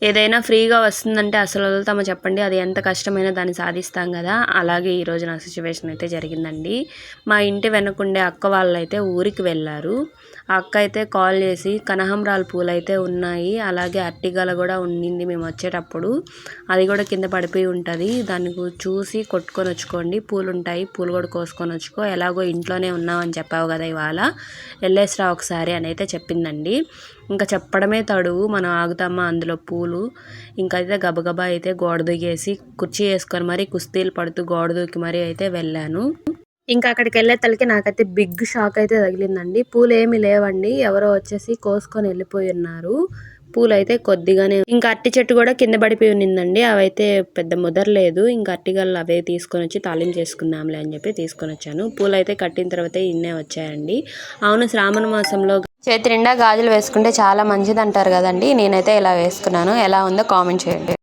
ఏదైనా ఫ్రీగా వస్తుందంటే అసలు వదులుతామో చెప్పండి. అది ఎంత కష్టమైనా దాన్ని సాధిస్తాం కదా. అలాగే ఈరోజు నా సిచ్యువేషన్ అయితే జరిగిందండి. మా ఇంటి వెనకుండే అక్క వాళ్ళైతే ఊరికి వెళ్ళారు. ఆ అక్క అయితే కాల్ చేసి కనకాంబరాల పూలు అయితే ఉన్నాయి, అలాగే అరటిగల కూడా ఉండింది మేము వచ్చేటప్పుడు, అది కూడా కింద పడిపోయి ఉంటుంది, దాన్ని చూసి కొట్టుకొని వచ్చుకోండి, పూలు ఉంటాయి, పూలు కూడా కోసుకొని వచ్చుకో, ఎలాగో ఇంట్లోనే ఉన్నామని చెప్పావు కదా, ఇవాళ వెళ్ళేసిరా ఒకసారి అని అయితే చెప్పిందండి. ఇంకా చెప్పడమే తడువు, మనం ఆగుతామా అందులో పూలు. ఇంకైతే గబగబా అయితే గోడ దూకేసి కుర్చీ వేసుకొని మరీ కుస్తీలు పడుతూ గోడ దూకి మరీ అయితే వెళ్ళాను. ఇంకా అక్కడికి వెళ్ళే తలకి నాకైతే బిగ్ షాక్ అయితే తగిలిందండి. పూలు ఏమి లేవండి, ఎవరో వచ్చేసి కోసుకొని వెళ్ళిపోయి ఉన్నారు. పూలు అయితే కొద్దిగానే, ఇంకా అరటి చెట్టు కూడా కింద పడిపోయి ఉన్నిందండి. అవైతే పెద్ద ముదరలేదు. ఇంకా అరటిగల్లు అవే తీసుకొని వచ్చి తాలింపు చేసుకుందాంలే అని చెప్పి తీసుకొని వచ్చాను. పూలు అయితే కట్టిన తర్వాత ఇన్నే వచ్చాయండి. అవును, శ్రావణ మాసంలో చేతి నిండా గాజులు వేసుకుంటే చాలా మంచిది అంటారు కదండి. నేనైతే ఇలా వేసుకున్నాను. ఎలా ఉందో కామెంట్ చేయండి.